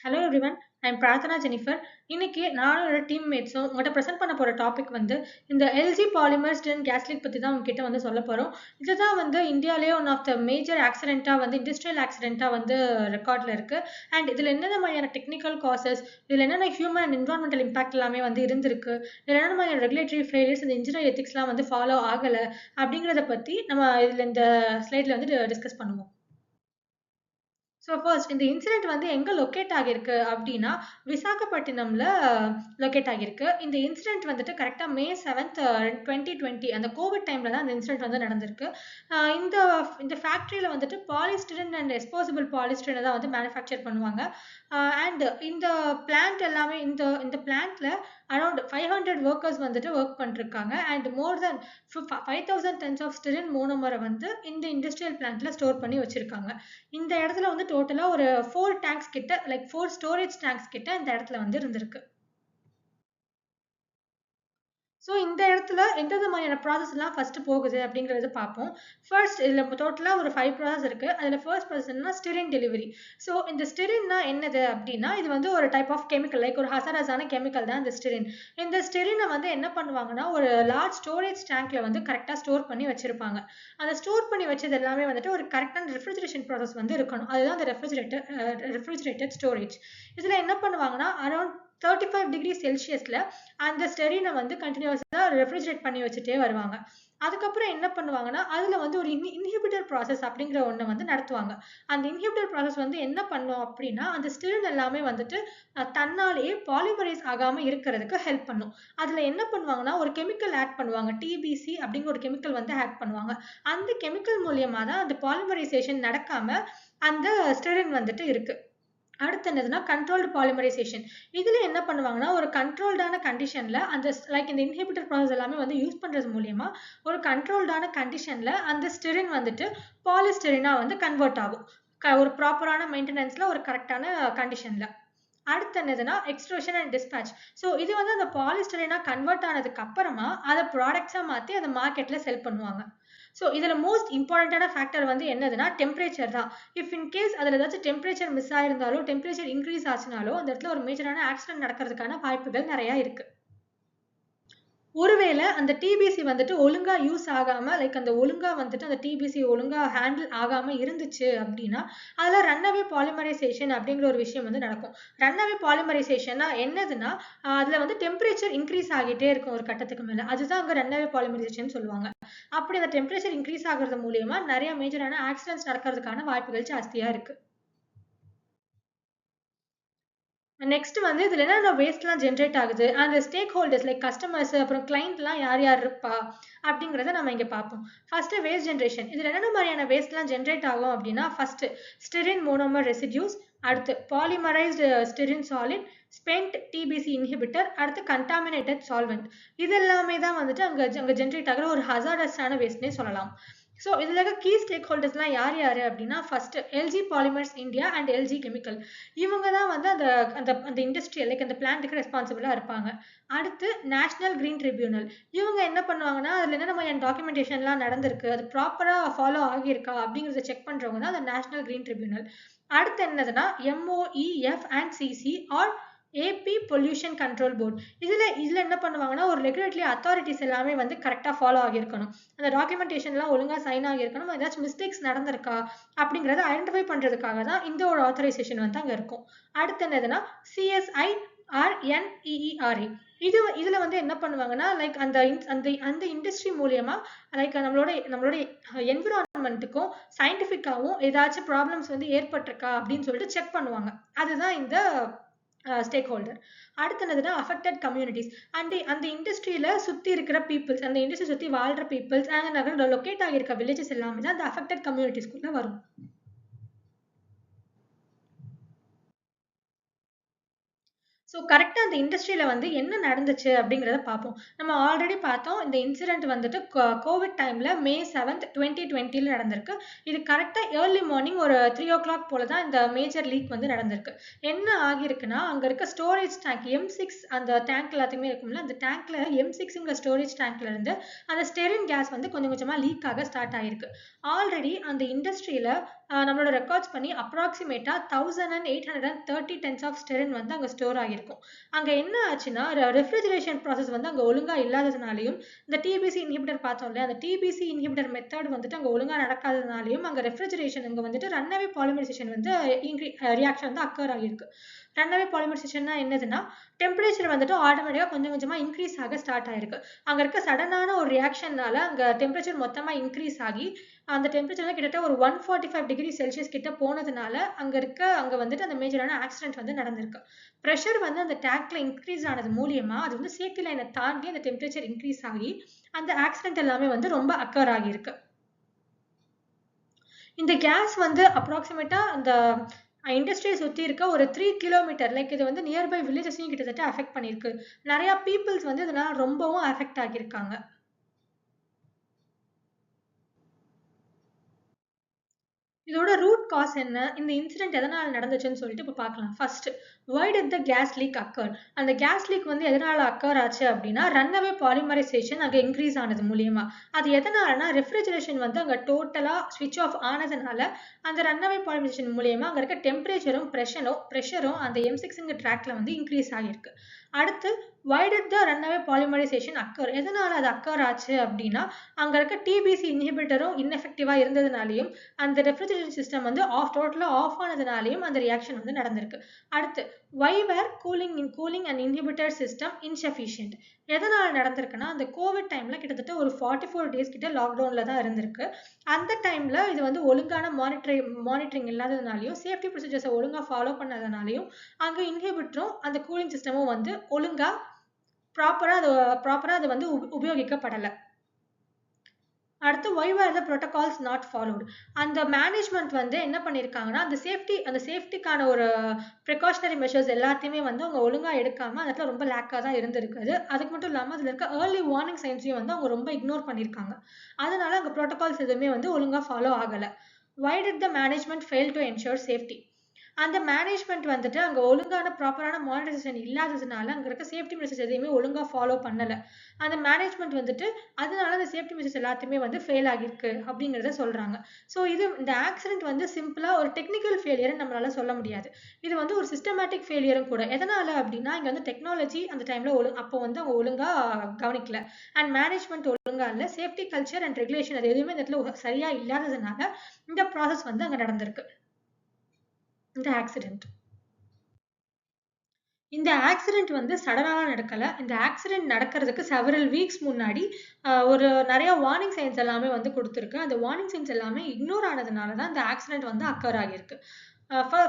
Hello everyone. I'm Prarthana Jennifer. இன்னைக்கு நானும் என்னோட டீம்மேட்ஸும் உங்கள்கிட்ட ப்ரெசென்ட் பண்ண போகிற டாபிக் வந்து இந்த எல்ஜி பாலிமர் ஸ்டின் கேஸ் லீக் பற்றி தான் உங்ககிட்ட வந்து சொல்ல போகிறோம். இதுதான் வந்து இந்தியாவிலேயே ஒன் ஆஃப் த மேஜர் ஆக்சிடென்ட்டாக வந்து இண்டஸ்ட்ரியல் ஆக்சிடென்ட்டாக வந்து ரெக்கார்டில் இருக்குது. அண்ட் இதில் என்னென்ன மாதிரியான டெக்னிக்கல் காசஸ், இதில் என்னென்ன ஹியூமன் அண்ட் என்வரான்மெண்டல் இம்பாக்ட் எல்லாமே வந்து இருந்திருக்கு, இதில் என்னென்ன மாதிரியான ரெகுலேட்டரி ஃபெயிலியர்ஸ், இந்த இன்ஜினியர் எத்திக்ஸ்லாம் வந்து ஃபாலோ ஆகலை அப்படிங்கிறத பற்றி நம்ம இதில் இந்த ஸ்லைடில் வந்து டிஸ்கஸ் பண்ணுவோம். ஸோ ஃபர்ஸ்ட் இந்த இன்சிடென்ட் வந்து எங்க லொக்கேட் ஆகியிருக்கு அப்படின்னா, விசாகப்பட்டினம்ல லொக்கேட் ஆகியிருக்கு. இந்த இன்சிடென்ட் வந்துட்டு கரெக்ட்டா மே 7த் 2020 அந்த கோவிட் டைம்ல தான் அந்த இன்சிடென்ட் வந்து நடந்திருக்கு. இந்த இந்த ஃபேக்டரியில வந்துட்டு பாலிஸ்டிரின் அண்ட் எஸ்போசபிள் பாலிஸ்டிரின தான் வந்து மேனுஃபேக்சர் பண்ணுவாங்க. அண்ட் இந்த பிளான்ட் எல்லாமே இந்த இந்த பிளான்ட்ல அரவுண்ட் 500 வொர்க்கர்ஸ் வந்துட்டு வொர்க் பண்ணிருக்காங்க. And more than 5000 tons of styrene மோனோமர வந்து இந்த இண்டஸ்ட்ரியல் பிளான்ட்ல ஸ்டோர் பண்ணி வச்சிருக்காங்க. இந்த இடத்துல வந்து டோட்டலா ஒரு 4 டேங்க்ஸ் கிட்ட லைக் 4 ஸ்டோரேஜ் டேங்க்ஸ் கிட்ட இந்த இடத்துல வந்து இருந்திருக்கு. ஸோ இந்த இடத்துல எந்தெந்த மாதிரியான ப்ராசஸ் எல்லாம் ஃபர்ஸ்ட் போகுது அப்படிங்கறத பார்ப்போம். ஃபர்ஸ்ட் இதுல டோட்டலா ஒரு 5 ப்ராசஸ் இருக்கு. அதுல ஃபர்ஸ்ட் ப்ராசஸ் என்னன்னா ஸ்டிரின் டெலிவரி. ஸோ இந்த ஸ்டிரின்னா என்னது அப்படின்னா, இது வந்து ஒரு டைப் ஆஃப் கெமிக்கல், லைக் ஒரு ஹசாரஸான கெமிக்கல் தான் இந்த ஸ்டிரின். இந்த ஸ்டிரினை வந்து என்ன பண்ணுவாங்கன்னா, ஒரு லார்ஜ் ஸ்டோரேஜ் டேங்க்ல வந்து கரெக்டா ஸ்டோர் பண்ணி வச்சிருப்பாங்க. அந்த ஸ்டோர் பண்ணி வச்சது எல்லாமே வந்துட்டு ஒரு கரெக்டான ரெஃப்ரிஜரேஷன் ப்ராசஸ் வந்து இருக்கணும். அதுதான் அந்த ரெஃப்ரிஜரேட்டட் ஸ்டோரேஜ். இதுல என்ன பண்ணுவாங்கன்னா, அரௌண்ட் 35 டிகிரி செல்சியஸ்ல அந்த ஸ்டெரினை வந்து கண்டினியூஸா ரெஃப்ரிஜரேட் பண்ணி வச்சுட்டே வருவாங்க. அதுக்கப்புறம் என்ன பண்ணுவாங்கன்னா, அதுல வந்து ஒரு இன்ஹிபிட்டர் ப்ராசஸ் அப்படிங்கிற ஒண்ண வந்து நடத்துவாங்க. அந்த இன்ஹிபிட்டர் ப்ராசஸ் வந்து என்ன பண்ணும் அப்படின்னா, அந்த ஸ்டிரின் எல்லாமே வந்துட்டு தன்னாலேயே பாலிமரைஸ் ஆகாம இருக்கிறதுக்கு ஹெல்ப் பண்ணும். அதுல என்ன பண்ணுவாங்கன்னா, ஒரு கெமிக்கல் ஆட் பண்ணுவாங்க. டிபிசி அப்படிங்கிற ஒரு கெமிக்கல் வந்து ஆட் பண்ணுவாங்க. அந்த கெமிக்கல் மூலியமா தான் அந்த பாலிமரைசேஷன் நடக்காம அந்த ஸ்டிரின் வந்துட்டு இருக்கு. அடுத்து என்னதுன்னா கண்ட்ரோல்டு பாலிமரைசேஷன். இதுல என்ன பண்ணுவாங்கன்னா, ஒரு கண்ட்ரோல்டான கண்டிஷன்ல அந்த லைக் இந்த இன்ஹிபிட்டர் ப்ராசஸ் எல்லாமே வந்து யூஸ் பண்றது மூலியமா ஒரு கண்ட்ரோல்டான கண்டிஷன்ல அந்த ஸ்டிரின் வந்துட்டு பாலிஸ்டிரினா வந்து கன்வெர்ட் ஆகும். ஒரு ப்ராப்பரான மெயின்டெனன்ஸ்ல ஒரு கரெக்டான கண்டிஷன்ல. அடுத்து என்னதுன்னா எக்ஸ்ட்ரூஷன் அண்ட் டிஸ்பேட்ச். ஸோ இது வந்து அந்த பாலிஸ்டிரைனா கன்வெர்ட் ஆனதுக்கு அப்புறமா அதை ப்ராடக்ட்ஸா மாத்தி அதை மார்க்கெட்ல செல் பண்ணுவாங்க. ஸோ இதுல மோஸ்ட் இம்பார்ட்டன்டான ஃபேக்டர் வந்து என்னதுன்னா டெம்பரேச்சர் தான். இஃப் இன் கேஸ் அதுல ஏதாச்சும் டெம்பரேச்சர் மிஸ் ஆயிருந்தாலோ, டெம்பரேச்சர் இன்க்ரீஸ் ஆச்சுனாலோ, அந்த இடத்துல ஒரு மேஜரான ஆக்சிடென்ட் நடக்கிறதுக்கான வாய்ப்புகள் நிறைய இருக்கு. ஒருவேளை அந்த டிபிசி வந்துட்டு ஒழுங்கா யூஸ் ஆகாம, லைக் அந்த ஒழுங்கா வந்துட்டு அந்த டிபிசி ஒழுங்கா ஹேண்டில் ஆகாம இருந்துச்சு அப்படின்னா, அதுல ரன்அவே பாலிமரைசேஷன் அப்படிங்கிற ஒரு விஷயம் வந்து நடக்கும். ரன்அவே பாலிமரைசேஷன்னா என்னதுன்னா, அதுல வந்து டெம்பரேச்சர் இன்க்ரீஸ் ஆகிட்டே இருக்கும் ஒரு கட்டத்துக்கு மேல. அதுதான் அங்க ரன்அவே பாலிமரைசேஷன் சொல்லுவாங்க. அப்படி அந்த டெம்பரேச்சர் இன்க்ரீஸ் ஆகுறது மூலியமா நிறைய மேஜரான ஆக்சிடென்ட்ஸ் நடக்கிறதுக்கான வாய்ப்புகள் ஜாஸ்தியா இருக்கு. நெக்ஸ்ட் வந்து இதுல என்னென்ன வேஸ்ட்லாம் ஜென்ரேட் ஆகுது, அந்த ஸ்டேக் ஹோல்டர்ஸ் லைக் கஸ்டமர்ஸ் அப்புறம் கிளைண்ட்லாம் யார் யார் இருப்பா அப்படிங்கிறத நம்ம இங்க பார்ப்போம். First waste generation. இதுல என்னென்ன மாதிரியான வேஸ்ட்லாம் ஜென்ரேட் ஆகும் அப்படின்னா, ஃபர்ஸ்ட் ஸ்டிரின் மோனோமர் ரெசிடியூஸ், அடுத்து polymerized styrene solid, spent TBC inhibitor, அடுத்து கண்டாமினேட்டட் சால்வெண்ட். இது எல்லாமே தான் வந்துட்டு அங்க அங்க ஜென்ரேட் ஆகிற ஒரு ஹசார்டஸான வேஸ்ட்னே சொல்லலாம். ஸோ இதுல இருக்க கீ ஸ்டேக் ஹோல்டர்ஸ்லாம் யார் யாரு அப்படின்னா, first LG polymers India and LG chemical. இவங்க தான் வந்து அந்த அந்த அந்த இண்டஸ்ட்ரியல் லைக் அந்த பிளான்ட்டுக்கு ரெஸ்பான்சிபிளா இருப்பாங்க. அடுத்து நேஷனல் கிரீன் ட்ரிபியூனல். இவங்க என்ன பண்ணுவாங்கன்னா, அதுல என்னென்ன மாதிரியான டாக்குமெண்டேஷன்லாம் நடந்திருக்கு, அது ப்ராப்பரா ஃபாலோ ஆகியிருக்கா அப்படிங்கிறத செக் பண்றவங்க தான் அந்த நேஷனல் கிரீன் ட்ரிபியூனல். அடுத்து என்னதுன்னா MoEF and CC or AP pollution control board. இதுல இதுல என்ன பண்ணுவாங்கன்னா, ஒரு ரெகுலேட்டரி அத்தாரிட்டிஸ் எல்லாமே வந்து கரெக்டா ஃபாலோ ஆகியிருக்கணும். அந்த டாக்குமெண்டேஷன்லாம் ஒழுங்கா சைன் ஆகியிருக்கணும். ஏதாச்சும் மிஸ்டேக்ஸ் நடந்திருக்கா அப்படிங்கிறத ஐடென்டிஃபை பண்றதுக்காக தான் இந்த ஒரு ஆத்தரைசேஷன் வந்து அங்க இருக்கும். அடுத்து என்னதுன்னா சிஎஸ்ஐ RNEERA. இதுல வந்து என்ன பண்ணுவாங்கன்னா, லைக் அந்த அந்த அந்த இண்டஸ்ட்ரி மூலியமா லைக் நம்மளோட நம்மளோட என்விரான்மெண்ட்டுக்கும் சயின்டிஃபிக்காவும் ஏதாச்சும் ப்ராப்ளம்ஸ் வந்து ஏற்பட்டிருக்கா அப்படின்னு சொல்லிட்டு செக் பண்ணுவாங்க. அதுதான் இந்த ஸ்டேக் ஹோல்டர். அடுத்து என்னதுன்னா அஃபெக்டட் கம்யூனிட்டிஸ். அண்ட் அந்த இண்டஸ்ட்ரியில சுத்தி இருக்கிற பீப்புள்ஸ், அந்த இண்டஸ்ட்ரி சுத்தி வாழ்ற பீப்புள்ஸ் அண்ட் லொக்கேட் ஆகியிருக்க வில்லேஜஸ் எல்லாமே தான் அந்த அஃபெக்டட் கம்யூனிட்டிஸ்குள்ள வரும். ஸோ கரெக்ட்டா அந்த இண்டஸ்ட்ரியில வந்து என்ன நடந்துச்சு அப்படிங்கிறத பார்ப்போம். நம்ம ஆல்ரெடி பார்த்தோம். இந்த இன்சிடென்ட் வந்துட்டு கோவிட் டைம்ல மே 7த் 2020ல நடந்திருக்கு. இது கரெக்ட்டா ஏர்லி மார்னிங் ஒரு 3:00 போல தான் இந்த மேஜர் லீக் வந்து நடந்திருக்கு. என்ன ஆகியிருக்குன்னா, அங்க இருக்க ஸ்டோரேஜ் டேங்க் M6 அந்த டேங்க் எல்லாத்தையுமே இருக்கும்ல, அந்த டேங்க்ல M6ங்கிற ஸ்டோரேஜ் டேங்க்ல இருந்து அந்த ஸ்டெரின் கேஸ் வந்து கொஞ்சம் கொஞ்சமா லீக் ஆக ஸ்டார்ட் ஆயிருக்கு. ஆல்ரெடி அந்த இண்டஸ்ட்ரியில நம்மளோட ரெக்கார்ட்ஸ் பண்ணி அப்ராக்சிமேட்டா 1830 டென்ஸ் ஆஃப் ஸ்டெரின் வந்து அங்க ஸ்டோர் ஆகியிருக்கும். அங்க என்ன ஆச்சுன்னா ரெஃப்ரிஜரேஷன் ப்ராசஸ் வந்து அங்க ஒழுங்கா இல்லாததுனாலையும், இந்த டிபிசி இன்ஹிபிட்டர் பார்த்தோம் இல்லையா, அந்த டிபிசி இன்ஹிபிட்டர் மெத்தட் வந்துட்டு அங்க ஒழுங்கா நடக்காததுனாலையும் அங்க ரெஃப்ரிஜரேஷன் அங்க வந்துட்டு ரன்அவே பாலிமரைசேஷன் வந்து ரியாக்ஷன் வந்து அக்கர் ஆகியிருக்கு. ரன்அவே பாலிமரைசேஷன்னா என்னதுன்னா, டெம்பரேச்சர் வந்துட்டு ஆட்டோமேட்டிக்கா கொஞ்சம் கொஞ்சமா இன்க்ரீஸ் ஆக ஸ்டார்ட் ஆயிருக்கு. அங்க இருக்க சடனான ஒரு ரியாக்ஷன்னால அங்க டெம்பரேச்சர் மொத்தமா இன்க்ரீஸ் ஆகி அந்த டெம்பரேச்சர் கிட்டத்தட்ட ஒரு 145°C கிட்ட போனதுனால அங்க வந்துட்டு அந்த மேஜரான ஆக்சிடென்ட் வந்து நடந்திருக்கு. ப்ரெஷர் வந்து அந்த டேங்க்ல இன்க்ரீஸ் ஆனது மூலியமா அது வந்து சேஃப்டி லைனை தாண்டி அந்த டெம்பரேச்சர் இன்க்ரீஸ் ஆகி அந்த ஆக்சிடென்ட் எல்லாமே வந்து ரொம்ப அக்கர் ஆகியிருக்கு. இந்த கேஸ் வந்து அப்ராக்சிமேட்டா அந்த இண்டஸ்ட்ரியை சுத்தி இருக்க ஒரு 3 கிலோமீட்டர் லைக் இது வந்து நியர்பை வில்லேஜஸையும் கிட்டத்தட்ட அஃபெக்ட் பண்ணியிருக்கு. நிறைய பீப்புள்ஸ் வந்து இதனால ரொம்பவும் அஃபெக்ட் ஆகியிருக்காங்க. இதோட ரூட் காஸ் என்ன? இந்த இன்சிடென்ட் எதனால நடந்துச்சுன்னு சொல்லிட்டு இப்ப பார்க்கலாம். First, why did the gas leak occur? அந்த கேஸ் லீக் வந்து எதனால அக்கர் ஆச்சு அப்படின்னா, ரன்அவே பாலிமரைசேஷன் அங்க இன்க்ரீஸ் ஆனது மூலியமா. அது எதனாலனா ரெஃப்ரிஜரேஷன் வந்து அங்க டோட்டலா ஸ்விட்ச் ஆஃப் ஆனதுனால அந்த ரன்அவே பாலிமரைசேஷன் மூலியமா அங்க இருக்க டெம்பரேச்சரும் ப்ரெஷரும் அந்த M6ங்கிற ட்ராக்ல வந்து இன்க்ரீஸ் ஆகியிருக்கு. அடுத்து, why did the runaway polymerization occur? எதனால அது அக்கர் ஆச்சு அப்படின்னா, அங்க இருக்க டிபிசி இன்ஹிபிட்டரும் ineffective இருந்ததுனாலையும் அந்த ரெஃப்ரிஜரேஷன் சிஸ்டம் வந்து டோட்டலா ஆஃப் ஆனதுனாலையும் அந்த ரியாக்ஷன் வந்து நடந்திருக்கு. அடுத்து, why were cooling and inhibitor system insufficient? எதனால நடந்திருக்குன்னா, அந்த கோவிட் டைம்ல கிட்டத்தட்ட ஒரு 44 days கிட்ட லாக்டவுன்ல தான் இருந்திருக்கு. அந்த டைம்ல இது வந்து ஒழுங்கான மானிட்டரிங் இல்லாததுனாலையும் சேஃப்டி ப்ரொசீஜர்ஸை ஒழுங்கா ஃபாலோ பண்ணாதனாலையும் அங்க இன்ஹிபிட்டரும் அந்த கூலிங் சிஸ்டமும் வந்து ஒழுங்கா ப்ராப்பரா அது வந்து உபயோகிக்கப்படல. அடுத்து, why were the protocols not followed? அந்த மேனேஜ்மெண்ட் வந்து என்ன பண்ணியிருக்காங்கன்னா, அந்த சேஃப்டிக்கான ஒரு ப்ரிகாஷனரி மெஷர்ஸ் எல்லாத்தையுமே வந்து அவங்க ஒழுங்கா எடுக்காம அந்த இடத்துல ரொம்ப லேக்கா தான் இருந்திருக்குது. அதுக்கு மட்டும் இல்லாம அதுல இருக்க ஏர்லி வார்னிங் சைன்ஸையும் வந்து அவங்க ரொம்ப இக்னோர் பண்ணியிருக்காங்க. அதனால அங்க ப்ரோட்டோகால்ஸ் எதுவுமே வந்து ஒழுங்கா ஃபாலோ ஆகல. Why did the management fail to ensure safety? அந்த மேனேஜ்மெண்ட் வந்துட்டு அங்க ஒழுங்கான ப்ராப்பரான மானிட்டரைசேஷன் இல்லாததுனால அங்க இருக்க சேஃப்டி மெஷர்ஸ் எதையுமே ஒழுங்கா ஃபாலோ பண்ணல. அந்த மேனேஜ்மெண்ட் வந்துட்டு அதனால அந்த சேஃப்டி மெஷர்ஸ் எல்லாத்தையுமே வந்து ஃபெயில் ஆகியிருக்கு அப்படிங்கிறத சொல்றாங்க. ஸோ இந்த ஆக்சிடென்ட் வந்து சிம்பிளா ஒரு டெக்னிக்கல் ஃபெயிலியர்னு நம்மளால சொல்ல முடியாது. இது வந்து ஒரு சிஸ்டமேட்டிக் ஃபெயிலியரும் கூட. எதனால அப்படின்னா இங்க வந்து டெக்னாலஜி அந்த டைம்ல அப்போ வந்து அவங்க ஒழுங்கா கவனிக்கல. அண்ட் மேனேஜ்மெண்ட் ஒழுங்கா இல்ல. சேஃப்டி கல்ச்சர் அண்ட் ரெகுலேஷன் அது எதுவுமே இந்த இடத்துல சரியா இல்லாததுனால இந்த ப்ராசஸ் வந்து அங்க நடந்திருக்கு. இந்த ஆக்சிடென்ட் வந்து சடனால நடக்கல. இந்த ஆக்சிடென்ட் நடக்கிறதுக்கு செவரல் வீக்ஸ் முன்னாடி ஒரு நிறைய வார்னிங் சைன்ஸ் எல்லாமே வந்து கொடுத்திருக்கு. அந்த வார்னிங் சைன்ஸ் எல்லாமே இக்னோர் ஆனதுனால தான் இந்த ஆக்சிடென்ட் வந்து அக்கர் ஆகியிருக்கு.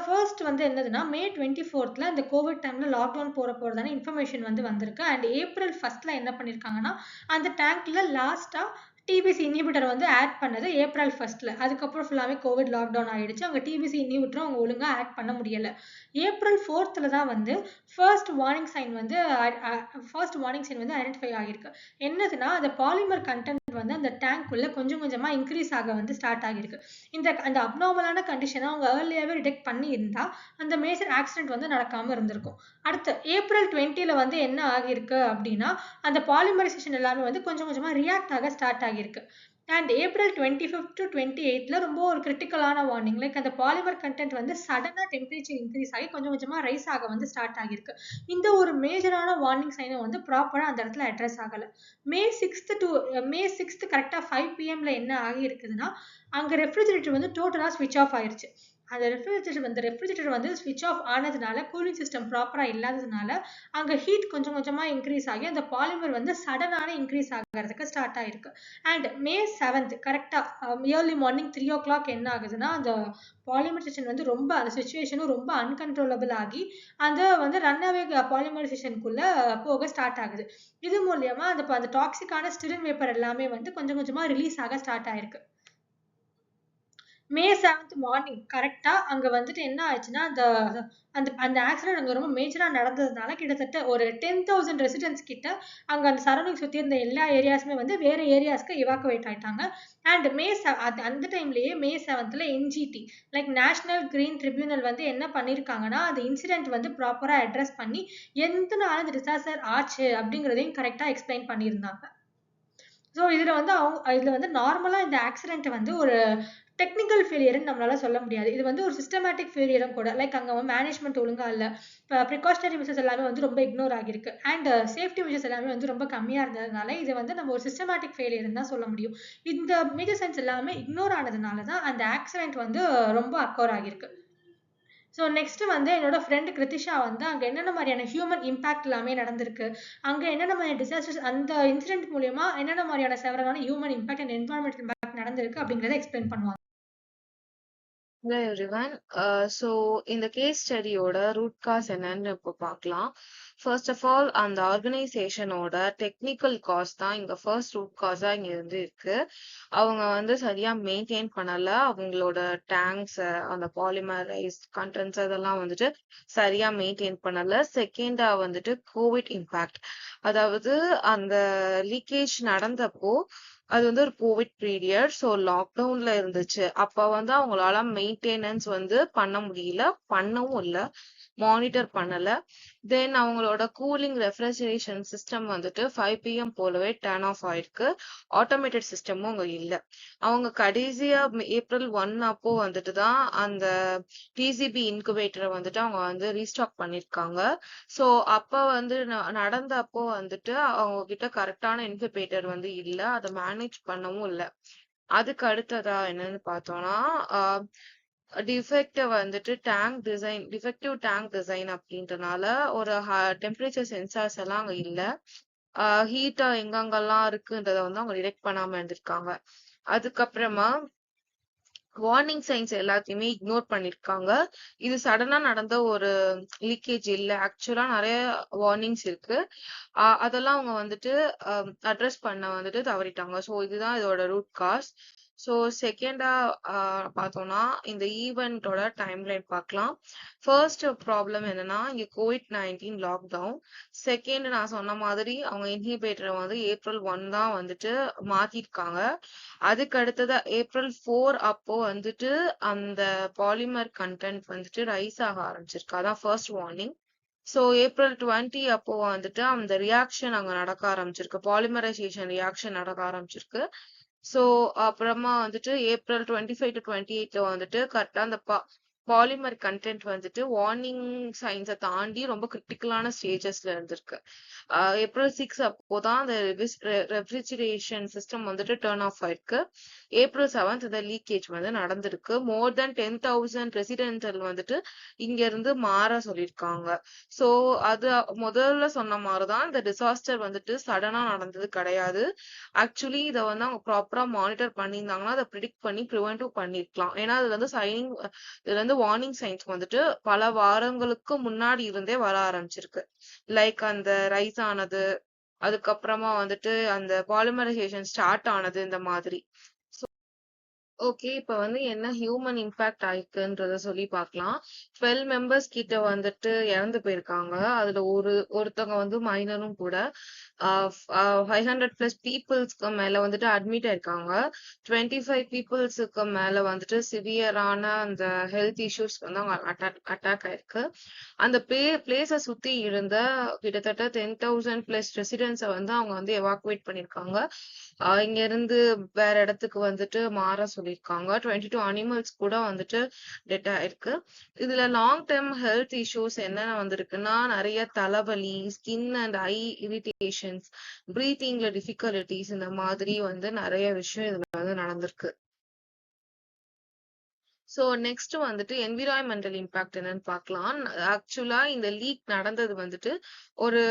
ஃபர்ஸ்ட் வந்து என்னதுன்னா, May 24th இந்த கோவிட் டைம்ல லாக்டவுன் போறதான இன்ஃபர்மேஷன் வந்து வந்திருக்கு. அண்ட் April 1st என்ன பண்ணியிருக்காங்கன்னா, அந்த டேங்க்ல லாஸ்ட்டா டிபிசி இன்ஹிபிட்டர் வந்து ஆட் பண்ணது April 1st. அதுக்கப்புறம் ஃபுல்லாவே கோவிட் லாக்டவுன் ஆயிடுச்சு. அவங்க டிபிசி இன்ஹிபிட்டரும் அவங்க ஒழுங்கா ஆட் பண்ண முடியல. April 4th தான் வந்து ஃபர்ஸ்ட் வார்னிங் சைன் வந்து ஐடென்டிஃபை ஆகியிருக்கு. என்னதுன்னா, அந்த பாலிமர் கண்டென்ட் வந்து அந்த டேங்க் உள்ள கொஞ்சம் கொஞ்சமா இன்க்ரீஸ் ஆக வந்து ஸ்டார்ட் ஆகியிருக்கு. அந்த அப்நார்மலான கண்டிஷனை அவங்க ஏர்லியாவே டிடெக்ட் பண்ணி இருந்தா அந்த மேஜர் ஆக்சிடென்ட் வந்து நடக்காம இருந்திருக்கும். அடுத்து April 20 வந்து என்ன ஆகியிருக்கு அப்படின்னா, அந்த பாலிமரைசேஷன் எல்லாமே வந்து கொஞ்சம் கொஞ்சமா ரியாக்ட் ஆக ஸ்டார்ட் ஆகியிருக்கு. And April 25th to 28th ரொம்ப ஒரு கிரிட்டிக்கலான வார்னிங். லைக் அந்த பாலிமர் கண்டென்ட் வந்து சடனா டெம்பரேச்சர் இன்க்ரீஸ் ஆகி கொஞ்சம் கொஞ்சமா ரைஸ் ஆக வந்து ஸ்டார்ட் ஆகியிருக்கு. இந்த ஒரு மேஜரான வார்னிங் சைனை வந்து ப்ராப்பரா அந்த இடத்துல அட்ரஸ் ஆகல. May 6th கரெக்டா 5 PM என்ன ஆகியிருக்குதுன்னா, அங்க ரெஃப்ரிஜரேட்டர் வந்து டோட்டலா ஸ்விட்ச் ஆஃப் ஆயிருச்சு. அந்த ரெஃப்ரிஜரேட்டர் வந்து ஸ்விட்ச் ஆஃப் ஆனதுனால கூலிங் சிஸ்டம் ப்ராப்பரா இல்லாததுனால அங்க ஹீட் கொஞ்சம் கொஞ்சமா இன்க்ரீஸ் ஆகி அந்த பாலிமர் வந்து சடனான இன்க்ரீஸ் ஆகிறதுக்கு ஸ்டார்ட் ஆயிருக்கு. அண்ட் May 7th கரெக்டா ஏர்லி மார்னிங் 3 o'clock என்ன ஆகுதுன்னா, அந்த பாலிமரைசேஷன் வந்து ரொம்ப அந்த சிச்சுவேஷனும் ரொம்ப அன்கன்ட்ரோலபிள் ஆகி அந்த வந்து ரன்அவே பாலிமரைசேஷனுக்குள்ள போக ஸ்டார்ட் ஆகுது. இது மூலியமா அந்த டாக்ஸிக்கான ஸ்டிரின் வேப்பர் எல்லாமே வந்து கொஞ்சம் கொஞ்சமா ரிலீஸ் ஆக ஸ்டார்ட் ஆயிருக்கு. May 7th மார்னிங் கரெக்டா அங்க வந்துட்டு என்ன ஆச்சுன்னா, அந்த ஆக்சிடென்ட் அங்க ரொம்ப மேஜரா நடந்ததுனால கிட்டத்தட்ட ஒரு 10,000 ரெசிடென்ட்ஸ் கிட்ட அங்க அந்த சரௌண்டிங் சுத்தி இருந்த எல்லா ஏரியாஸுமே வந்து வேற ஏரியாஸ்க்கு எவாக்குவேட் ஆயிட்டாங்க. அண்ட் அந்த டைம்லயே May 7th NGT like national green tribunal வந்து என்ன பண்ணிருக்காங்கன்னா, அந்த இன்சிடென்ட் வந்து ப்ராப்பரா அட்ரஸ் பண்ணி எதனால இந்த டிசாஸ்டர் ஆச்சு அப்படிங்கிறதையும் கரெக்டா எக்ஸ்பிளைன் பண்ணியிருந்தாங்க. ஸோ இதுல வந்து நார்மலா இந்த ஆக்சிடென்ட் வந்து ஒரு டெக்னிக்கல் ஃபெயிலியர்ன்னு நம்மளால சொல்ல முடியாது. இது வந்து ஒரு சிஸ்டமேட்டிக் ஃபெயிலியரும் கூட. லைக் அங்க மேனேஜ்மென்ட் ஒழுங்கா இல்ல. ப்ரிகாஷனரி மெஷர்ஸ் எல்லாமே வந்து ரொம்ப இக்னோர் ஆகியிருக்கு. அண்ட் சேஃப்டி மெஷர்ஸ் எல்லாமே வந்து ரொம்ப கம்மியா இருந்ததுனால, இத வந்து நம்ம ஒரு சிஸ்டமேட்டிக் ஃபெயிலியர்ன்னு தான் சொல்ல முடியும். இந்த மேஜர் சைன்ஸ் எல்லாமே இக்னோர் ஆனதுனால தான் அந்த ஆக்சிடென்ட் வந்து ரொம்ப அக்கர் ஆகியிருக்கு. ஸோ நெக்ஸ்ட் வந்து என்னோட ஃப்ரெண்ட் கிருத்திஷா வந்து அங்க என்னென்ன மாதிரியான ஹியூமன் இம்பாக்ட் எல்லாமே நடந்திருக்கு. அங்க என்னென்ன மாதிரியான டிசாஸ்டர்ஸ் அந்த இன்சிடென்ட் மூலியமா என்னென்ன மாதிரியான செவரலான human impact and environmental impact நடந்திருக்கு அப்படிங்கிறத எக்ஸ்பிளைன் பண்ணுவாங்க. Hello everyone. So இந்த கேஸ் ஸ்டடியோட ரூட் காஸ் என்னன்னு இப்போ பார்க்கலாம். ஃபர்ஸ்ட் ஆஃப் ஆல் அந்த ஆர்கனைசேஷனோட டெக்னிக்கல் காஸ் தான் இங்க ஃபர்ஸ்ட் ரூட் காஸா இங்க வந்து இருக்கு. அவங்க வந்து சரியா மெயின்டைன் பண்ணல. அவங்களோட டேங்க்ஸ், அந்த பாலிமரைஸ் கண்டென்ட்ஸ் அதெல்லாம் வந்துட்டு சரியா மெயின்டைன் பண்ணல. செகண்டா வந்துட்டு கோவிட் இம்பாக்ட். அதாவது அந்த லீக்கேஜ் நடந்தப்போ அது வந்து ஒரு கோவிட் பீரியட். ஸோ லாக்டவுன்ல இருந்துச்சு. அப்ப வந்து அவங்களால மெயின்டெனன்ஸ் வந்து பண்ண முடியல. பண்ணவும் இல்ல. மானிட்டர் பண்ணல. தென் அவங்களோட கூலிங் ரெஃப்ரிஜரேஷன் சிஸ்டம் வந்துட்டு 5 PM போலவே டர்ன் ஆஃப் ஆயிருக்கு. ஆட்டோமேட்டட் சிஸ்டமும் அங்க இல்ல. அவங்க கடைசியா ஏப்ரல் 1 அப்போ வந்துட்டு தான் அந்த டிசிபி இன்குபேட்டரை வந்துட்டு அவங்க வந்து ரீஸ்டாக் பண்ணிருக்காங்க. ஸோ அப்ப வந்து நடந்தப்போ வந்துட்டு அவங்க கிட்ட கரெக்டான இன்குபேட்டர் வந்து இல்ல. அதை மேனேஜ் பண்ணவும் இல்ல. அதுக்கு அடுத்ததா என்னன்னு பார்த்தோம்னா டிஃபெக்டிவ் டேங்க் டிசைன் அப்படின்றனால ஒரு டெம்பரேச்சர் சென்சார்ஸ் எல்லாம் அங்க இல்ல. ஹீட்டா எங்கெங்கெல்லாம் இருக்குன்றத வந்து அவங்க டிடெக்ட் பண்ணாம இருந்திருக்காங்க. அதுக்கப்புறமா வார்னிங் சைன்ஸ் எல்லாத்தையுமே இக்னோர் பண்ணிருக்காங்க. இது சடனா நடந்த ஒரு லீக்கேஜ் இல்ல. ஆக்சுவலா நிறைய வார்னிங்ஸ் இருக்கு. அதெல்லாம் அவங்க வந்துட்டு அட்ரஸ் பண்ண வந்துட்டு தவறிட்டாங்க. ஸோ இதுதான் இதோட ரூட் காஸ். ஸோ செகண்டா பார்த்தோம்னா இந்த ஈவெண்ட்டோட டைம்லைன் பார்க்கலாம். ஃபர்ஸ்ட் ப்ராப்ளம் என்னன்னா இங்க COVID-19 லாக்டவுன். செகண்ட் நான் சொன்ன மாதிரி அவங்க இன்ஹிபேட்டரை வந்து ஏப்ரல் 1 தான் வந்துட்டு மாத்திருக்காங்க. அதுக்கு அடுத்ததா ஏப்ரல் 4 அப்போ வந்துட்டு அந்த பாலிமர் கண்டென்ட் வந்துட்டு ரைஸ் ஆக ஆரம்பிச்சிருக்கு. அதான் ஃபர்ஸ்ட் வார்னிங். ஸோ ஏப்ரல் 20 அப்போ வந்துட்டு அந்த ரியாக்ஷன் அங்க நடக்க ஆரம்பிச்சிருக்கு. பாலிமரைசேஷன் ரியாக்ஷன் நடக்க ஆரம்பிச்சிருக்கு. ஸோ அப்புறமா வந்துட்டு ஏப்ரல் 25 to 28 வந்துட்டு கரெக்டா அந்த பாலிமர் கண்டென்ட் வந்துட்டு வார்னிங் சைன்ஸை தாண்டி ரொம்ப கிரிட்டிக்கலான ஸ்டேஜஸ்ல இருந்திருக்கு. ஏப்ரல் 6 அப்போதான் அந்த ரெஃப்ரிஜரேஷன் சிஸ்டம் வந்துட்டு டர்ன் ஆஃப் ஆயிருக்கு. ஏப்ரல் 7 இந்த லீக்கேஜ் வந்து நடந்திருக்கு. மோர் தென் 10,000 ரெசிடென்டல் வந்துட்டு இங்க இருந்து மாற சொல்லியிருக்காங்க. ஸோ அது முதல்ல சொன்ன மாதிரிதான் இந்த டிசாஸ்டர் வந்துட்டு சடனா நடந்தது கிடையாது. ஆக்சுவலி இதை வந்து அவங்க ப்ராப்பரா மானிட்டர் பண்ணியிருந்தாங்கன்னா அதை ப்ரிடிக்ட் பண்ணி ப்ரிவென்டிவ் பண்ணிருக்கலாம். ஏன்னா அதுல இருந்து இதுல இருந்து வார்னிங் சைன்ஸ் வந்துட்டு பல வாரங்களுக்கு முன்னாடி இருந்தே வர ஆரம்பிச்சிருக்கு. லைக் அந்த ரைஸ் ஆனது, அதுக்கப்புறமா வந்துட்டு அந்த பாலிமரைசேஷன் ஸ்டார்ட் ஆனது, இந்த மாதிரி. ஓகே. இப்ப வந்து என்ன ஹியூமன் இம்பாக்ட் ஆயிக்குன்றத சொல்லி பார்க்கலாம். 12 மெம்பர்ஸ் கிட்ட வந்துட்டு இறந்து போயிருக்காங்க. அதுல ஒருத்தவங்க வந்து மைனரும் கூட. 500 பிளஸ் பீப்புள்ஸ்க்கு மேல வந்துட்டு அட்மிட் ஆயிருக்காங்க. 25 பீப்புள்ஸுக்கு மேல வந்துட்டு சிவியரான அந்த ஹெல்த் இஷ்யூஸ் வந்து அவங்க அட்டாக் ஆயிருக்கு. அந்த பிளேஸை சுத்தி இருந்த கிட்டத்தட்ட 10,000 பிளஸ் ரெசிடென்ட்ஸை வந்து அவங்க வந்து எவாக்குவேட் பண்ணிருக்காங்க. இங்க இருந்து வேற இடத்துக்கு வந்துட்டு மாற சொல்லியிருக்காங்க. 22 அனிமல்ஸ் கூட வந்துட்டு டெட் ஆயிருக்கு. இதுல லாங் டேர்ம் ஹெல்த் இஷ்யூஸ் என்னென்ன வந்திருக்குன்னா நிறைய தலைவலி, ஸ்கின் அண்ட் ஐ இரிட்டேஷன்ஸ், பிரீத்திங்ல டிஃபிகல்டிஸ், இந்த மாதிரி வந்து நிறைய விஷயம் இதுல வந்து நடந்திருக்கு. ஸோ நெக்ஸ்ட் வந்துட்டு என்விரான்மெண்டல் இம்பாக்ட் என்னன்னு பார்க்கலாம். ஆக்சுவலா இந்த லீக் நடந்தது வந்துட்டு ஒரு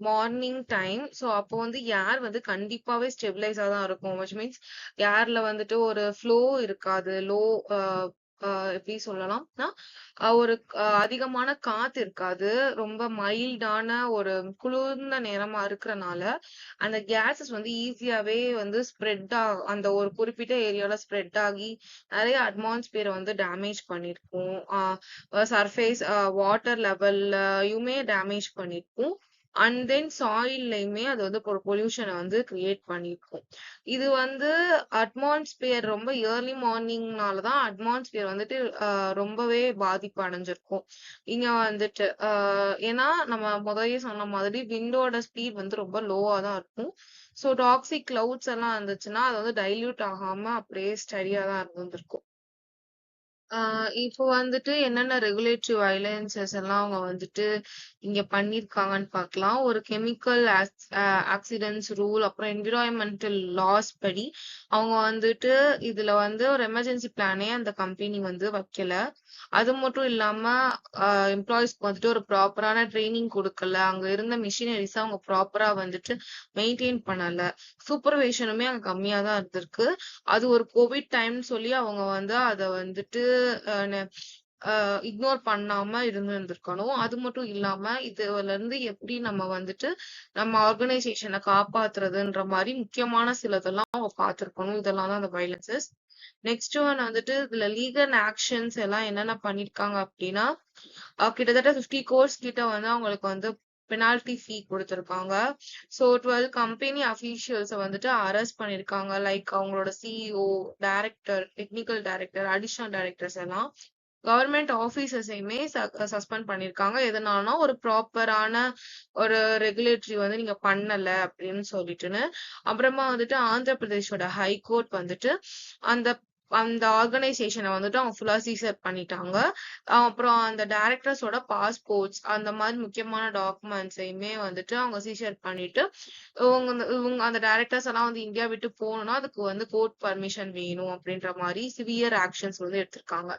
மார்னிங் டைம். ஸோ அப்போ வந்து ஏர் வந்து கண்டிப்பாவே ஸ்டெபிளைஸா தான் இருக்கும். விச் மீன்ஸ் ஏர்ல வந்துட்டு ஒரு ஃப்ளோ இருக்காது. எப்படி சொல்லலாம்னா ஒரு அதிகமான காத்து இருக்காது. ரொம்ப மைல்டான ஒரு குளிர்ந்த நேரமா இருக்கிறனால அந்த கேஸஸ் வந்து ஈஸியாவே வந்து அந்த ஒரு குறிப்பிட்ட ஏரியால ஸ்ப்ரெட் ஆகி நிறைய அட்மாஸ்பியரை வந்து டேமேஜ் பண்ணிருக்கும். சர்ஃபேஸ் வாட்டர் லெவல்லையுமே டேமேஜ் பண்ணிருக்கும். அண்ட் தென் சாயில்லையுமே அது வந்து ஒரு பொல்யூஷனை வந்து கிரியேட் பண்ணிருக்கும். இது வந்து அட்மாஸ்பியர் ரொம்ப ஏர்லி மார்னிங்னாலதான் அட்மாஸ்பியர் வந்துட்டு ரொம்பவே பாதிப்பு அடைஞ்சிருக்கும். இங்க வந்துட்டு ஏன்னா நம்ம முதலே சொன்ன மாதிரி விண்டோட ஸ்பீட் வந்து ரொம்ப லோவா தான் இருக்கும். ஸோ டாக்ஸிக் கிளவுட்ஸ் எல்லாம் இருந்துச்சுன்னா அது வந்து டைல்யூட் ஆகாம அப்படியே ஸ்டடியா தான் இருந்திருக்கும். இப்போ வந்துட்டு என்னென்ன ரெகுலேட்டரி வயலன்சஸ் எல்லாம் அவங்க வந்துட்டு இங்க பண்ணியிருக்காங்கன்னு பார்க்கலாம். ஒரு கெமிக்கல் ஆக்சிடென்ட்ஸ் ரூல், அப்புறம் என்விரான்மெண்டல் லாஸ் படி அவங்க வந்துட்டு இதுல வந்து ஒரு எமர்ஜென்சி பிளானே அந்த கம்பெனி வந்து வைக்கல. அது மட்டும் இல்லாம எம்ப்ளாயிஸ்க்கு வந்துட்டு ஒரு ப்ராப்பரான ட்ரைனிங் கொடுக்கல. அங்க இருந்த மிஷினரிஸ் அவங்க ப்ராப்பரா வந்துட்டு மெயின்டைன் பண்ணல. சூப்பர்வைஷனுமே அங்க கம்மியா தான் இருந்திருக்கு. அது ஒரு கோவிட் டைம்னு சொல்லி அவங்க வந்து அத வந்துட்டு இக்னோர் பண்ணாம இருந்திருக்கணும். அது மட்டும் இல்லாம இதுல இருந்து எப்படி நம்ம வந்துட்டு நம்ம ஆர்கனைசேஷனை காப்பாத்துறதுன்ற மாதிரி முக்கியமான சிலதெல்லாம் அவங்க பார்த்திருக்கணும். இதெல்லாம் தான் அந்த வயலன்சஸ். நெக்ஸ்ட் ஒன் வந்துட்டு இதுல லீகல் ஆக்ஷன்ஸ் எல்லாம் என்னென்ன பண்ணிருக்காங்க அப்படின்னா கிட்டத்தட்ட 50 crores கிட்ட வந்து அவங்களுக்கு வந்து பெனால்டி ஃபீ கொடுத்திருக்காங்க. ஸோ 12 கம்பெனி அஃபீஷியல்ஸை வந்துட்டு அரெஸ்ட் பண்ணிருக்காங்க. லைக் அவங்களோட CEO, director, technical director, additional directors எல்லாம். கவர்மெண்ட் ஆபீசர்ஸையுமே சஸ்பெண்ட் பண்ணிருக்காங்க. எதனாலனா ஒரு ப்ராப்பரான ஒரு ரெகுலேட்டரி வந்து நீங்க பண்ணல அப்படின்னு சொல்லிட்டுன்னு. அப்புறமா வந்துட்டு ஆந்திர பிரதேஷோட ஹைகோர்ட் வந்துட்டு அந்த அந்த ஆர்கனைசேஷனை வந்துட்டு அவங்க ஃபுல்லா சீசர் பண்ணிட்டாங்க. அப்புறம் அந்த டைரக்டர்ஸோட பாஸ்போர்ட்ஸ் அந்த மாதிரி முக்கியமான டாக்குமெண்ட்ஸையுமே வந்துட்டு அவங்க சீசர் பண்ணிட்டு இவங்க அந்த டைரக்டர்ஸ் எல்லாம் வந்து இந்தியா விட்டு போகணும்னா அதுக்கு வந்து கோர்ட் பர்மிஷன் வேணும் அப்படின்ற மாதிரி சிவியர் ஆக்ஷன்ஸ் வந்து எடுத்திருக்காங்க.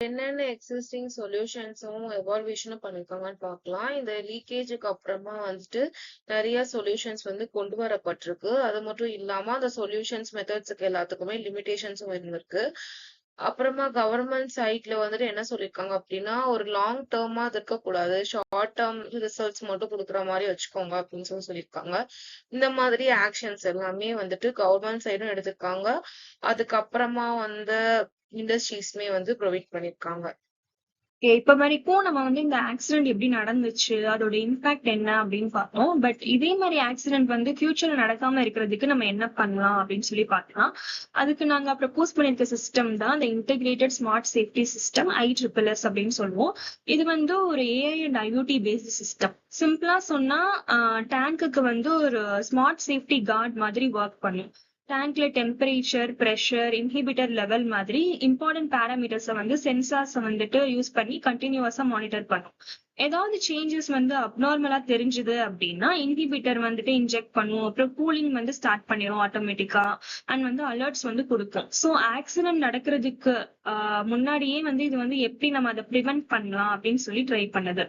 என்னென்ன எக்ஸிஸ்டிங் சொல்யூஷன்ஸும் எவால்வேஷனும் பண்ணிருக்காங்கன்னு பார்க்கலாம். இந்த லீக்கேஜுக்கு அப்புறமா வந்துட்டு நிறைய சொல்யூஷன்ஸ் வந்து கொண்டு வரப்பட்டிருக்கு. அது மட்டும் இல்லாம அந்த சொல்யூஷன்ஸ் மெத்தட்ஸுக்கு எல்லாத்துக்குமே லிமிடேஷன்ஸும் இருந்திருக்கு. அப்புறமா கவர்மெண்ட் சைட்ல வந்துட்டு என்ன சொல்லியிருக்காங்க அப்படின்னா ஒரு லாங் டேர்மா அது இருக்கக்கூடாது, ஷார்ட் டேர்ம் ரிசல்ட்ஸ் மட்டும் கொடுக்குற மாதிரி வச்சுக்கோங்க அப்படின்னு சொல்லியிருக்காங்க. இந்த மாதிரி ஆக்ஷன்ஸ் எல்லாமே வந்துட்டு கவர்மெண்ட் சைடும் எடுத்திருக்காங்க. அதுக்கப்புறமா வந்து இண்டஸ்ட்ரீஸ்மே வந்து ப்ரொவைட் பண்ணிருக்காங்க. இப்ப வரைக்கும் நம்ம வந்து இந்த ஆக்சிடென்ட் எப்படி நடந்துச்சு, அதோட இம்பாக்ட் என்ன அப்படின்னு பார்த்தோம். பட் இதே மாதிரி ஆக்சிடென்ட் வந்து ஃபியூச்சர்ல நடக்காம இருக்கிறதுக்கு நம்ம என்ன பண்ணலாம் அப்படின்னு சொல்லி பார்க்கலாம். அதுக்கு நாங்க ப்ரப்போஸ் பண்ணிருக்க சிஸ்டம் தான் இந்த integrated smart safety system, ISSS அப்படின்னு சொல்லுவோம். இது வந்து ஒரு AI and IoT based system. சிம்பிளா சொன்னா டேங்குக்கு வந்து ஒரு ஸ்மார்ட் சேஃப்டி கார்டு மாதிரி ஒர்க் பண்ணும். டேங்க்ல டெம்பரேச்சர், ப்ரெஷர், இன்ஹிபிட்டர் லெவல் மாதிரி இம்பார்ட்டன்ட் பேராமீட்டர்ஸை வந்து சென்சார்ஸை வந்துட்டு யூஸ் பண்ணி கண்டினியூஸா மானிட்டர் பண்ணும். ஏதாவது சேஞ்சஸ் வந்து அப்நார்மலா தெரிஞ்சுது அப்படின்னா இன்ஹிபிட்டர் வந்துட்டு இன்ஜெக்ட் பண்ணும். அப்புறம் கூலிங் வந்து ஸ்டார்ட் பண்ணிடும் ஆட்டோமேட்டிக்கா. அண்ட் வந்து அலர்ட்ஸ் வந்து கொடுக்கும். ஸோ ஆக்சிடென்ட் நடக்கிறதுக்கு முன்னாடியே வந்து இது வந்து எப்படி நம்ம அதை ப்ரிவென்ட் பண்ணலாம் அப்படின்னு சொல்லி ட்ரை பண்ணுது.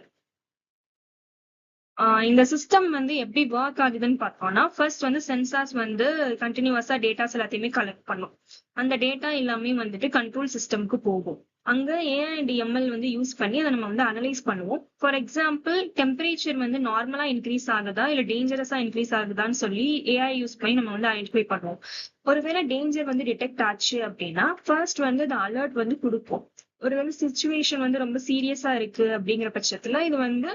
இந்த சிஸ்டம் வந்து எப்படி ஒர்க் ஆகுதுன்னு பார்த்தோம்னா ஃபர்ஸ்ட் வந்து சென்சார்ஸ் வந்து கண்டினியூஸா டேட்டாஸ் எல்லாத்தையுமே கலெக்ட் பண்ணும். அந்த டேட்டா எல்லாமே வந்துட்டு கண்ட்ரோல் சிஸ்டம்க்கு போகும். அங்க AI அண்ட் ML வந்து யூஸ் பண்ணி அதை நம்ம வந்து அனலைஸ் பண்ணுவோம். ஃபார் எக்ஸாம்பிள் டெம்பரேச்சர் வந்து நார்மலா இன்க்ரீஸ் ஆகுதா இல்ல டேஞ்சரஸா இன்க்ரீஸ் ஆகுதான்னு சொல்லி AI யூஸ் பண்ணி நம்ம வந்து ஐடென்டிஃபை பண்ணுவோம். ஒருவேளை டேஞ்சர் வந்து டிடெக்ட் ஆச்சு அப்படின்னா ஃபர்ஸ்ட் வந்து அந்த அலர்ட் வந்து கொடுப்போம். ஒருவேளை சிச்சுவேஷன் வந்து ரொம்ப சீரியஸா இருக்கு அப்படிங்கிற பட்சத்துல இது வந்து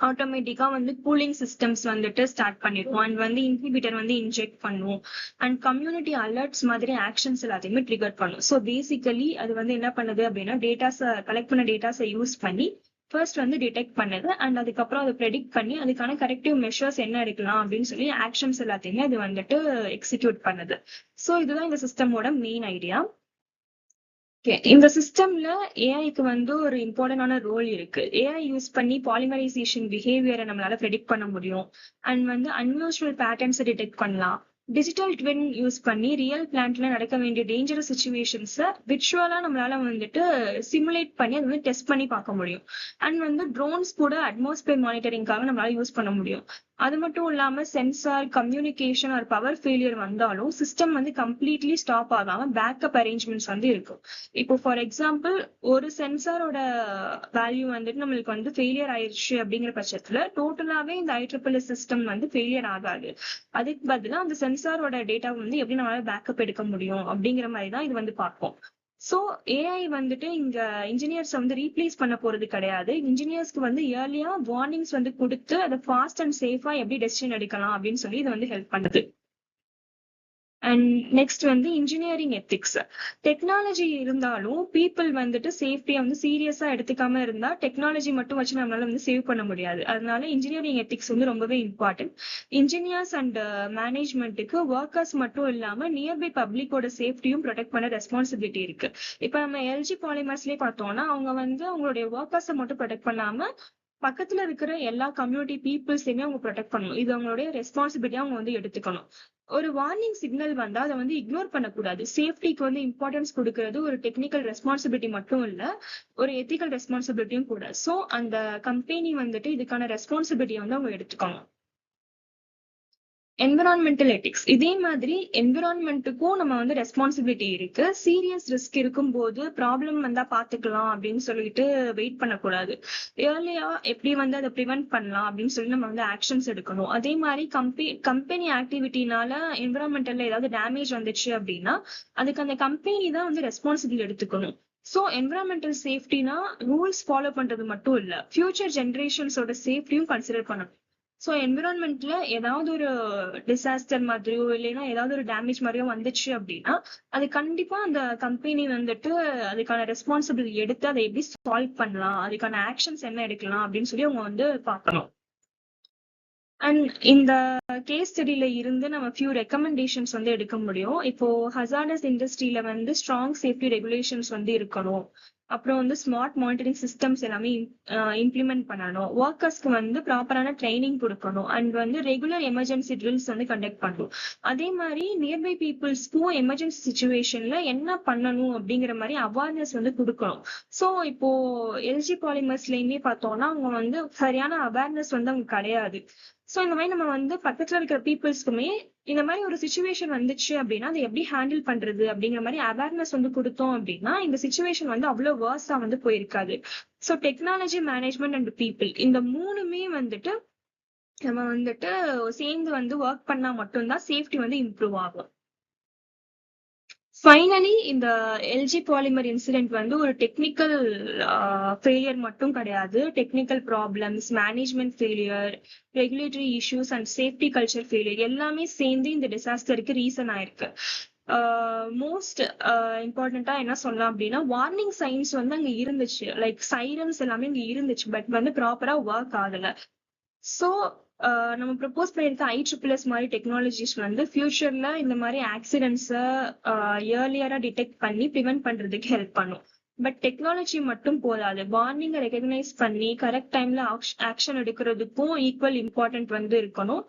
ஆட்டோமேட்டிக்கா வந்து கூலிங் சிஸ்டம்ஸ் வந்துட்டு ஸ்டார்ட் பண்ணிடுவோம். அண்ட் வந்து இன்ஹிபிட்டர் வந்து இன்ஜெக்ட் பண்ணுவோம். அண்ட் கம்யூனிட்டி அலர்ட்ஸ் மாதிரி ஆக்ஷன்ஸ் எல்லாத்தையுமே ட்ரிகர் பண்ணும். ஸோ பேசிக்கலி அது வந்து என்ன பண்ணுது அப்படின்னா டேட்டாஸை கலெக்ட் பண்ண டேட்டாஸை யூஸ் பண்ணி ஃபர்ஸ்ட் வந்து டிடெக்ட் பண்ணுது. அண்ட் அதுக்கப்புறம் அதை ப்ரெடிக்ட் பண்ணி அதுக்கான கரெக்டிவ் மெஷர்ஸ் என்ன எடுக்கலாம் அப்படின்னு சொல்லி ஆக்ஷன்ஸ் எல்லாத்தையுமே அது வந்துட்டு எக்ஸிக்யூட் பண்ணுது. ஸோ இதுதான் இந்த சிஸ்டமோட மெயின் ஐடியா. இந்த சிஸ்டம்ல ஏஐக்கு வந்து ஒரு இம்பார்ட்டன்டான ரோல் இருக்கு. ஏஐ யூஸ் பண்ணி பாலிமரைசேஷன் பிஹேவியரை நம்மளால ப்ரெடிக்ட் பண்ண முடியும். அண்ட் வந்து அன்யூஸ்வல் பேட்டர்ன்ஸை டிடெக்ட் பண்ணலாம். டிஜிட்டல் ட்வின் யூஸ் பண்ணி ரியல் பிளான்ட்ல நடக்க வேண்டிய டேஞ்சரஸ் சிச்சுவேஷன்ஸை விர்ச்சுவலா நம்மளால வந்துட்டு சிமுலேட் பண்ணி அது வந்து டெஸ்ட் பண்ணி பார்க்க முடியும். அண்ட் வந்து ட்ரோன்ஸ் கூட அட்மாஸ்பியர் மானிட்டரிங்காக நம்மளால யூஸ் பண்ண முடியும். அது மட்டும் இல்லாம சென்சார், கம்யூனிகேஷன் ஒரு பவர் ஃபெயிலியர் வந்தாலும் சிஸ்டம் வந்து கம்ப்ளீட்லி ஸ்டாப் ஆகாம பேக்கப் அரேஞ்ச்மெண்ட்ஸ் வந்து இருக்கும். இப்போ ஃபார் எக்ஸாம்பிள் ஒரு சென்சாரோட வேல்யூ வந்துட்டு நம்மளுக்கு வந்து ஃபெயிலியர் ஆயிடுச்சு அப்படிங்கிற பட்சத்துல டோட்டலாவே இந்த ISSS சிஸ்டம் வந்து ஃபெயிலியர் ஆகாது. அதுக்கு பதிலாக அந்த சென்சாரோட டேட்டா வந்து எப்படி நம்மளால பேக்கப் எடுக்க முடியும் அப்படிங்கிற மாதிரி தான் இது வந்து பார்ப்போம். ஸோ AI வந்துட்டு இங்க இன்ஜினியர்ஸ் வந்து ரீப்ளேஸ் பண்ண போறது கிடையாது. இன்ஜினியர்ஸ்க்கு வந்து இயர்லியா வார்னிங்ஸ் வந்து கொடுத்து அதை ஃபாஸ்ட் அண்ட் சேஃபா எப்படி டெசிஷன் எடுக்கலாம் அப்படின்னு சொல்லி இது வந்து ஹெல்ப் பண்ணுது. அண்ட் நெக்ஸ்ட் வந்து இன்ஜினியரிங் எத்திக்ஸ். டெக்னாலஜி இருந்தாலும் பீப்புள் வந்துட்டு சேஃப்டியை வந்து சீரியஸா எடுத்துக்காம இருந்தா டெக்னாலஜி மட்டும் வச்சு நம்மளால வந்து சேவ் பண்ண முடியாது. அதனால இன்ஜினியரிங் எத்திக்ஸ் வந்து ரொம்பவே இம்பார்ட்டன்ட். இன்ஜினியர்ஸ் அண்ட் மேனேஜ்மெண்ட்டுக்கு ஒர்க்கர்ஸ் மட்டும் இல்லாம நியர்பை பப்ளிக்கோட சேஃப்டியும் ப்ரொடெக்ட் பண்ண ரெஸ்பான்சிபிலிட்டி இருக்கு. இப்ப நம்ம எல்ஜி பாலிமர்ஸ்லயே பார்த்தோம்னா அவங்க வந்து அவங்களுடைய ஒர்க்கர்ஸை மட்டும் ப்ரொடெக்ட் பண்ணாம பக்கத்துல இருக்கிற எல்லா கம்யூனிட்டி பீப்புள்ஸையுமே அவங்க ப்ரொடெக்ட் பண்ணணும். இது அவங்களுடைய ரெஸ்பான்சிபிலிட்டியா அவங்க வந்து எடுத்துக்கணும். ஒரு வார்னிங் சிக்னல் வந்தா அதை வந்து இக்னோர் பண்ணக்கூடாது. சேஃப்டிக்கு வந்து இம்பார்ட்டன்ஸ் கொடுக்கறது ஒரு டெக்னிக்கல் ரெஸ்பான்சிபிலிட்டி மட்டும் இல்ல, ஒரு எத்திக்கல் ரெஸ்பான்சிபிலிட்டியும் கூட. சோ அந்த கம்பெனி வந்துட்டு இதுக்கான ரெஸ்பான்சிபிலிட்டியை வந்து அவங்க எடுத்துக்கணும். Environmental ethics. இதே மாதிரி என்விரான்மெண்ட்டுக்கும் நம்ம வந்து ரெஸ்பான்சிபிலிட்டி இருக்கு. சீரியஸ் ரிஸ்க் இருக்கும்போது ப்ராப்ளம் வந்தா பாத்துக்கலாம் அப்படின்னு சொல்லிட்டு வெயிட் பண்ணக்கூடாது. ஏர்லியா எப்படி வந்து அதை ப்ரிவென்ட் பண்ணலாம் அப்படின்னு சொல்லி நம்ம வந்து ஆக்ஷன்ஸ் எடுக்கணும். அதே மாதிரி கம்பெனி ஆக்டிவிட்டினால என்விரான்மெண்டல்ல ஏதாவது டேமேஜ் வந்துச்சு அப்படின்னா அதுக்கு அந்த கம்பெனி தான் வந்து ரெஸ்பான்சிபிலிட்டி எடுத்துக்கணும். சோ என்விரான்மெண்டல் சேஃப்டினா ரூல்ஸ் ஃபாலோ பண்றது மட்டும் இல்ல, ஃபியூச்சர் ஜெனரேஷன்ஸோட சேஃப்டியும் கன்சிடர் பண்ணணும். ஸோ என்விரான்மெண்ட்ல ஏதாவது ஒரு டிசாஸ்டர் மாதிரியோ இல்லைன்னா ஏதாவது ஒரு டேமேஜ் மாதிரியோ வந்துச்சு அப்படின்னா அது கண்டிப்பா அந்த கம்பெனி வந்துட்டு அதுக்கான ரெஸ்பான்சிபிலிட்டி எடுத்து அதை எப்படி சால்வ் பண்ணலாம், அதுக்கான ஆக்ஷன்ஸ் என்ன எடுக்கலாம் அப்படின்னு சொல்லி அவங்க வந்து பார்க்கணும். அண்ட் இந்த கேஸ் ஸ்டடியில இருந்து நம்ம ஃபியூ ரெக்கமெண்டேஷன்ஸ் வந்து எடுக்க முடியும். இப்போ ஹசார்டஸ் இண்டஸ்ட்ரியில வந்து ஸ்ட்ராங் சேஃப்டி ரெகுலேஷன்ஸ் வந்து இருக்கணும். அப்புறம் வந்து ஸ்மார்ட் மானிட்டரிங் சிஸ்டம்ஸ் எல்லாமே இம்ப்ளிமெண்ட் பண்ணணும். ஒர்க்கர்ஸ்க்கு வந்து ப்ராப்பரான ட்ரைனிங் கொடுக்கணும். அண்ட் வந்து ரெகுலர் எமர்ஜென்சி ட்ரில்ஸ் வந்து கண்டக்ட் பண்ணணும். அதே மாதிரி நியர்பை பீப்புள்ஸ்க்கும் எமர்ஜென்சி சுச்சுவேஷன்ல என்ன பண்ணணும் அப்படிங்கிற மாதிரி அவேர்னஸ் வந்து கொடுக்கணும். ஸோ இப்போ எல்ஜி பாலிமர்ஸ்லயுமே பார்த்தோம்னா அவங்க வந்து சரியான அவேர்னஸ் வந்து அவங்க கிடையாது. ஸோ இந்த மாதிரி நம்ம வந்து பக்கத்துல இருக்கிற பீப்புள்ஸ்க்குமே இந்த மாதிரி ஒரு சுச்சுவேஷன் வந்துச்சு அப்படின்னா அதை எப்படி ஹேண்டில் பண்றது அப்படிங்கிற மாதிரி அவேர்னஸ் வந்து கொடுத்தோம் அப்படின்னா இந்த சுச்சுவேஷன் வந்து அவ்வளவு வேர்ஸா வந்து போயிருக்காது. So technology, management and people இந்த மூணுமே வந்துட்டு நம்ம வந்துட்டு சேர்ந்து வந்து ஒர்க் பண்ணா மட்டும்தான் சேஃப்டி வந்து இம்ப்ரூவ் ஆகும். ஃபைனலி இந்த எல்ஜி பாலிமர் இன்சிடென்ட் வந்து ஒரு டெக்னிக்கல் ஃபெயிலியர் மட்டும் கிடையாது. Technical problems, management failure, regulatory issues and safety culture failure எல்லாமே சேர்ந்து இந்த டிசாஸ்டருக்கு ரீசன் ஆயிருக்கு. மோஸ்ட் இம்பார்ட்டண்டா என்ன சொல்லலாம் அப்படின்னா வார்னிங் சைன்ஸ் வந்து அங்க இருந்துச்சு, லைக் சைரன்ஸ் எல்லாமே அங்க இருந்துச்சு, பட் வந்து ப்ராப்பரா ஒர்க் ஆகல. ஸோ நம்ம ப்ரப்போஸ் பண்ணியிருக்க IEEE மாதிரி டெக்னாலஜிஸ் வந்து ஃபியூச்சர்ல இந்த மாதிரி ஆக்சிடென்ட்ஸை இயர்லியரா டிடெக்ட் பண்ணி ப்ரிவென்ட் பண்றதுக்கு ஹெல்ப் பண்ணும். பட் டெக்னாலஜி மட்டும் போதாது, வார்னிங்கை ரெகக்னைஸ் பண்ணி கரெக்ட் டைம்ல ஆக்ஷன் எடுக்கிறதுக்கும் ஈக்குவல் இம்பார்ட்டன்ட் வந்து இருக்கணும்.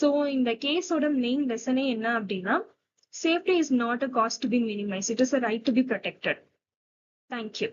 ஸோ இந்த கேஸோட மெயின் லெசனே என்ன அப்படின்னா safety is not a cost to be minimise, it is a right to be protected. Thank you.